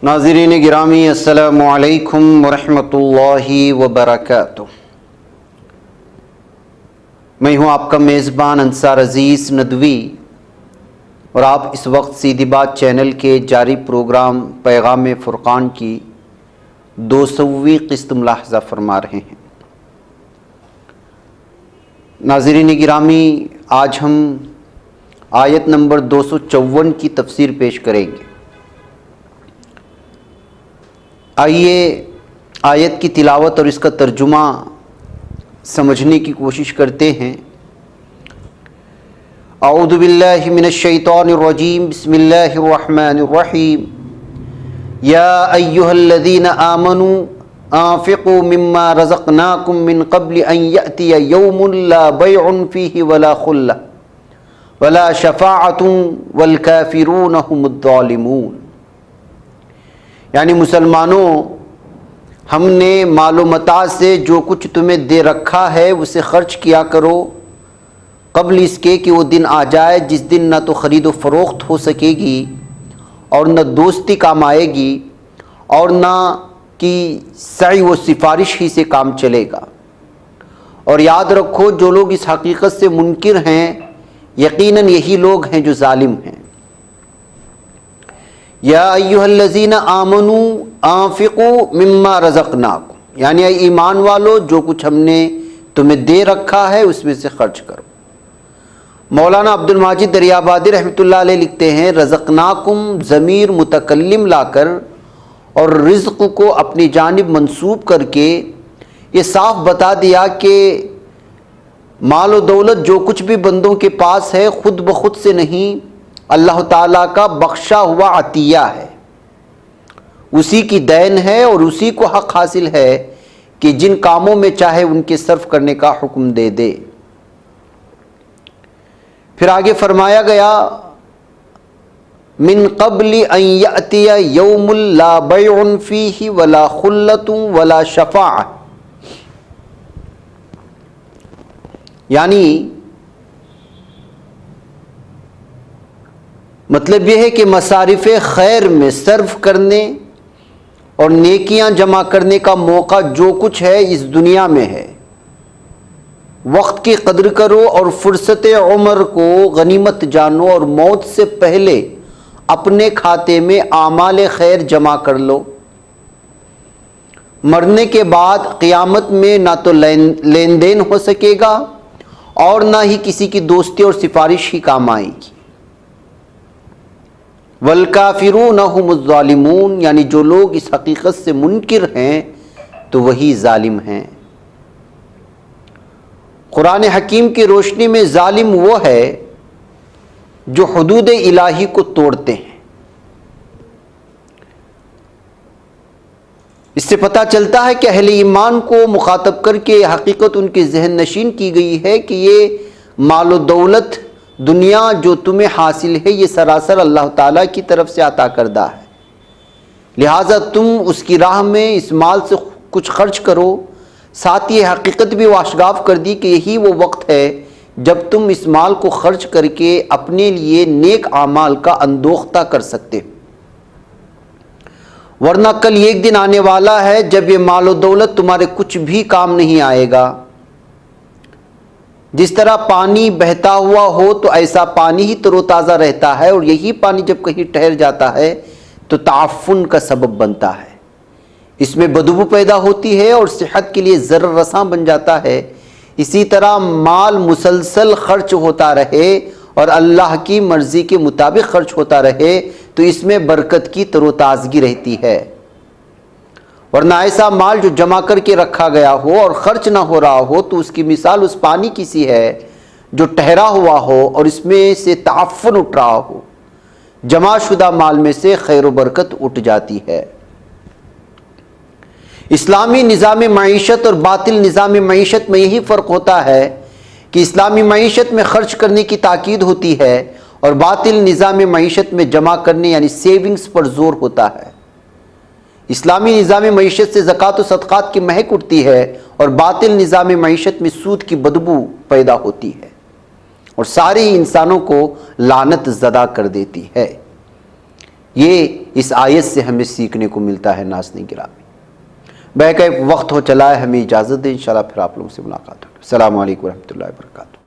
ناظرین گرامی، السلام علیکم ورحمۃ اللہ وبرکاتہ۔ میں ہوں آپ کا میزبان انصار عزیز ندوی، اور آپ اس وقت سیدھی بات چینل کے جاری پروگرام پیغام فرقان کی 200ویں قسط ملاحظہ فرما رہے ہیں۔ ناظرین گرامی، آج ہم آیت نمبر 254 کی تفسیر پیش کریں گے۔ آئیے آیت کی تلاوت اور اس کا ترجمہ سمجھنے کی کوشش کرتے ہیں۔ اعوذ باللہ من الشیطان الرجیم، بسم اللہ الرحمن الرحیم۔ یا ایہا الذین آمنوا انفقوا مما رزقناکم من قبل ان یأتی یوم لا بیع فیہ ولا خلہ ولا شفاعۃ والکافرون هم الظالمون۔ یعنی مسلمانوں، ہم نے مال و متاع سے جو کچھ تمہیں دے رکھا ہے اسے خرچ کیا کرو قبل اس کے کہ وہ دن آ جائے جس دن نہ تو خرید و فروخت ہو سکے گی اور نہ دوستی کام آئے گی اور نہ کہ سعی و سفارش ہی سے کام چلے گا۔ اور یاد رکھو، جو لوگ اس حقیقت سے منکر ہیں یقیناً یہی لوگ ہیں جو ظالم ہیں۔ یا ایہا الذین آمنوا انفقوا مما رزقناکم، یعنی اے ایمان والو، جو کچھ ہم نے تمہیں دے رکھا ہے اس میں سے خرچ کرو۔ مولانا عبد الماجد دریابادی رحمۃ اللہ علیہ لکھتے ہیں، رزقناکم ضمیر متکلم لا کر اور رزق کو اپنی جانب منسوب کر کے یہ صاف بتا دیا کہ مال و دولت جو کچھ بھی بندوں کے پاس ہے خود بخود سے نہیں، اللہ تعالیٰ کا بخشا ہوا عطیہ ہے، اسی کی دین ہے اور اسی کو حق حاصل ہے کہ جن کاموں میں چاہے ان کے صرف کرنے کا حکم دے دے۔ پھر آگے فرمایا گیا، من قبل ان یأتی یوم لا بیع فیہ ولا خلۃ ولا شفاعہ، یعنی مطلب یہ ہے کہ مصارف خیر میں صرف کرنے اور نیکیاں جمع کرنے کا موقع جو کچھ ہے اس دنیا میں ہے۔ وقت کی قدر کرو اور فرصت عمر کو غنیمت جانو اور موت سے پہلے اپنے کھاتے میں اعمال خیر جمع کر لو۔ مرنے کے بعد قیامت میں نہ تو لین دین ہو سکے گا اور نہ ہی کسی کی دوستی اور سفارش ہی کام آئے گی۔ والکافرون هم الظالمون، یعنی جو لوگ اس حقیقت سے منکر ہیں تو وہی ظالم ہیں۔ قرآن حکیم کی روشنی میں ظالم وہ ہے جو حدود الہی کو توڑتے ہیں۔ اس سے پتہ چلتا ہے کہ اہل ایمان کو مخاطب کر کے یہ حقیقت ان کے ذہن نشین کی گئی ہے کہ یہ مال و دولت دنیا جو تمہیں حاصل ہے یہ سراسر اللہ تعالیٰ کی طرف سے عطا کردہ ہے، لہٰذا تم اس کی راہ میں اس مال سے کچھ خرچ کرو۔ ساتھ یہ حقیقت بھی واشگاف کر دی کہ یہی وہ وقت ہے جب تم اس مال کو خرچ کر کے اپنے لیے نیک اعمال کا اندوختہ کر سکتے ہو، ورنہ کل ایک دن آنے والا ہے جب یہ مال و دولت تمہارے کچھ بھی کام نہیں آئے گا۔ جس طرح پانی بہتا ہوا ہو تو ایسا پانی ہی تر و تازہ رہتا ہے، اور یہی پانی جب کہیں ٹھہر جاتا ہے تو تعفن کا سبب بنتا ہے، اس میں بدبو پیدا ہوتی ہے اور صحت کے لیے ضرر رساں بن جاتا ہے۔ اسی طرح مال مسلسل خرچ ہوتا رہے اور اللہ کی مرضی کے مطابق خرچ ہوتا رہے تو اس میں برکت کی تر و تازگی رہتی ہے، ورنہ ایسا مال جو جمع کر کے رکھا گیا ہو اور خرچ نہ ہو رہا ہو تو اس کی مثال اس پانی کی سی ہے جو ٹھہرا ہوا ہو اور اس میں سے تعفن اٹھ رہا ہو۔ جمع شدہ مال میں سے خیر و برکت اٹھ جاتی ہے۔ اسلامی نظام معیشت اور باطل نظام معیشت میں یہی فرق ہوتا ہے کہ اسلامی معیشت میں خرچ کرنے کی تاکید ہوتی ہے اور باطل نظام معیشت میں جمع کرنے یعنی سیونگز پر زور ہوتا ہے۔ اسلامی نظام معیشت سے زکوٰۃ و صدقات کی مہک اٹھتی ہے اور باطل نظام معیشت میں سود کی بدبو پیدا ہوتی ہے اور سارے انسانوں کو لعنت زدہ کر دیتی ہے۔ یہ اس آیت سے ہمیں سیکھنے کو ملتا ہے ناظرین گرامی۔ بہرکیف وقت ہو چلا ہے، ہمیں اجازت دیں، انشاءاللہ پھر آپ لوگوں سے ملاقات ہوگی۔ السلام علیکم ورحمۃ اللہ وبرکاتہ۔